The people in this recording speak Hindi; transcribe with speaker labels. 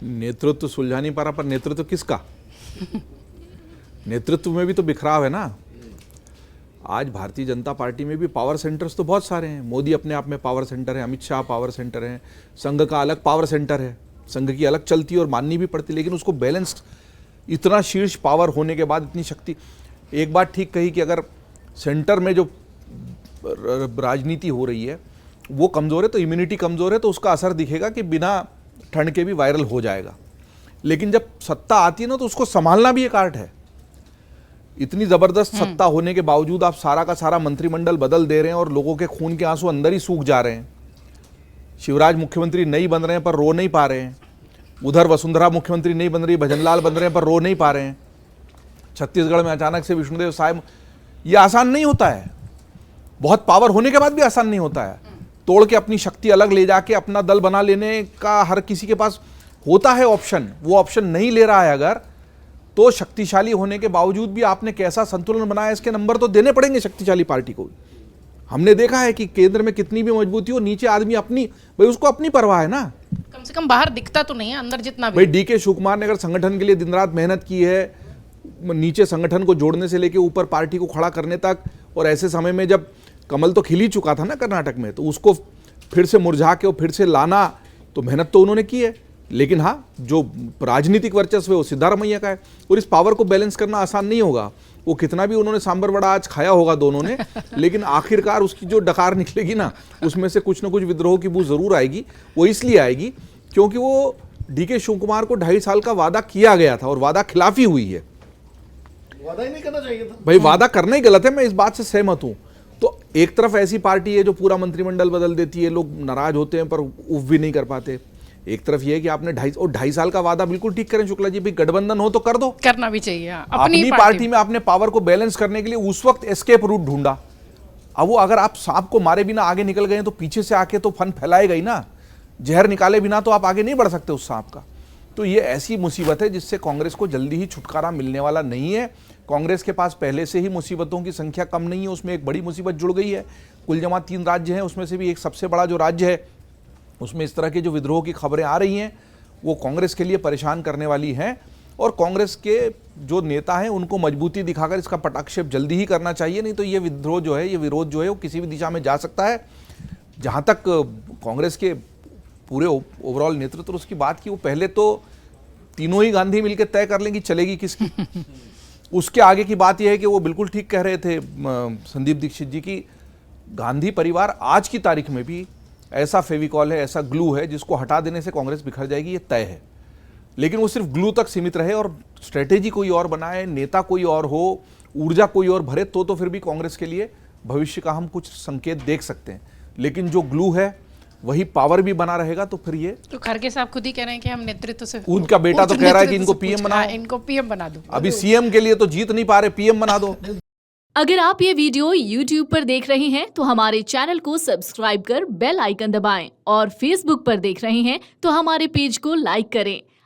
Speaker 1: नेतृत्व सुलझा नहीं पा रहा, पर नेतृत्व किसका? नेतृत्व में भी तो बिखराव है ना। आज भारतीय जनता पार्टी में भी पावर सेंटर्स तो बहुत सारे हैं। मोदी अपने आप में पावर सेंटर है, अमित शाह पावर सेंटर है, संघ का अलग पावर सेंटर है, संघ की अलग चलती है और माननी भी पड़ती है, लेकिन उसको बैलेंस्ड, इतना शीर्ष पावर होने के बाद इतनी शक्ति। एक बात ठीक कही कि अगर सेंटर में जो राजनीति हो रही है वो कमज़ोर है, तो इम्यूनिटी कमज़ोर है, तो उसका असर दिखेगा कि बिना ठंड के भी वायरल हो जाएगा। लेकिन जब सत्ता आती है ना, तो उसको संभालना भी एक आर्ट है। इतनी ज़बरदस्त सत्ता होने के बावजूद आप सारा का सारा मंत्रिमंडल बदल दे रहे हैं और लोगों के खून के आंसू अंदर ही सूख जा रहे हैं। शिवराज मुख्यमंत्री नहीं बन रहे हैं पर रो नहीं पा रहे हैं, उधर वसुंधरा मुख्यमंत्री नहीं बन रही, भजनलाल बन रहे हैं पर रो नहीं पा रहे हैं, छत्तीसगढ़ में अचानक से विष्णुदेव साय, ये आसान नहीं होता है। बहुत पावर होने के बाद भी आसान नहीं होता है। तोड़ के अपनी शक्ति अलग ले जाके अपना दल बना लेने का हर किसी के पास होता है ऑप्शन, वो ऑप्शन नहीं ले रहा है अगर, तो शक्तिशाली होने के बावजूद भी आपने कैसा संतुलन बनाया, इसके नंबर तो देने पड़ेंगे शक्तिशाली पार्टी को। हमने देखा है कि केंद्र में कितनी भी मजबूती हो, नीचे आदमी अपनी, भाई उसको अपनी परवाह है ना।
Speaker 2: कम से कम बाहर दिखता तो नहीं है, अंदर जितना भी।
Speaker 1: भाई डीके शिवकुमार ने अगर संगठन के लिए दिन रात मेहनत की है, नीचे संगठन को जोड़ने से लेके ऊपर पार्टी को खड़ा करने तक, और ऐसे समय में जब कमल तो खिल ही चुका था ना कर्नाटक में, तो उसको फिर से मुरझा के और फिर से लाना, तो मेहनत तो उन्होंने की है। लेकिन हाँ, जो राजनीतिक वर्चस्व है वो सिद्धारमैया का है, और इस पावर को बैलेंस करना आसान नहीं होगा। वो कितना भी उन्होंने सांबर वड़ा आज खाया होगा दोनों ने, लेकिन आखिरकार उसकी जो डकार निकलेगी ना, उसमें से कुछ ना कुछ विद्रोह की बू जरूर आएगी। वो इसलिए आएगी क्योंकि वो डीके शिवकुमार को 2.5 साल का वादा किया गया था और वादा खिलाफी हुई है।
Speaker 3: वादा ही नहीं करना चाहिए था
Speaker 1: भाई, वादा करना ही गलत है, मैं इस बात से सहमत हूं। तो एक तरफ ऐसी पार्टी है जो पूरा मंत्रिमंडल बदल देती है, लोग नाराज होते हैं पर उफ भी नहीं कर पाते। एक तरफ ये है कि आपने 2.5 साल का वादा बिल्कुल ठीक करें शुक्ला जी, भाई गठबंधन हो तो कर दो,
Speaker 2: करना भी चाहिए।
Speaker 1: अपनी पार्टी में आपने पावर को बैलेंस करने के लिए उस वक्त एस्केप रूट ढूंढा। अब वो अगर आप सांप को मारे बिना आगे निकल गए तो पीछे से आके तो फन फैलाएगा ही ना। जहर निकाले बिना तो आप आगे नहीं बढ़ सकते उस सांप का। तो ये ऐसी मुसीबत है जिससे कांग्रेस को जल्दी ही छुटकारा मिलने वाला नहीं है। कांग्रेस के पास पहले से ही मुसीबतों की संख्या कम नहीं है, उसमें एक बड़ी मुसीबत जुड़ गई है। कुल जमा 3 राज्य हैं, उसमें से भी एक सबसे बड़ा जो राज्य है उसमें इस तरह के जो विद्रोह की खबरें आ रही हैं वो कांग्रेस के लिए परेशान करने वाली हैं। और कांग्रेस के जो नेता हैं उनको मजबूती दिखाकर इसका पटाक्षेप जल्दी ही करना चाहिए, नहीं तो ये विद्रोह जो है, ये विरोध जो है वो किसी भी दिशा में जा सकता है। जहाँ तक कांग्रेस के पूरे ओवरऑल नेतृत्व उसकी बात की, वो पहले तो तीनों ही गांधी मिलकर तय कर लेंगी चलेगी किसकी। उसके आगे की बात यह है कि वो बिल्कुल ठीक कह रहे थे संदीप दीक्षित जी की, गांधी परिवार आज की तारीख में भी ऐसा फेविकॉल है, ऐसा ग्लू है जिसको हटा देने से कांग्रेस बिखर जाएगी, ये तय है। लेकिन वो सिर्फ ग्लू तक सीमित रहे और स्ट्रेटेजी कोई और बनाए, नेता कोई और हो, ऊर्जा कोई और भरे, तो फिर भी कांग्रेस के लिए भविष्य का हम कुछ संकेत देख सकते हैं। लेकिन जो ग्लू है वही पावर भी बना रहेगा, तो फिर ये
Speaker 2: तो खड़गे साहब खुद ही कह रहे हैं कि हम नेतृत्व से,
Speaker 1: उनका बेटा तो कह रहा है कि इनको पीएम बनाओ,
Speaker 2: इनको पीएम बना दो।
Speaker 1: अभी सीएम के लिए तो जीत नहीं पा रहे, पीएम बना दो।
Speaker 4: अगर आप ये वीडियो YouTube पर देख रहे हैं तो हमारे चैनल को सब्सक्राइब कर बेल आइकन दबाएं, और Facebook पर देख रहे हैं तो हमारे पेज को लाइक करें।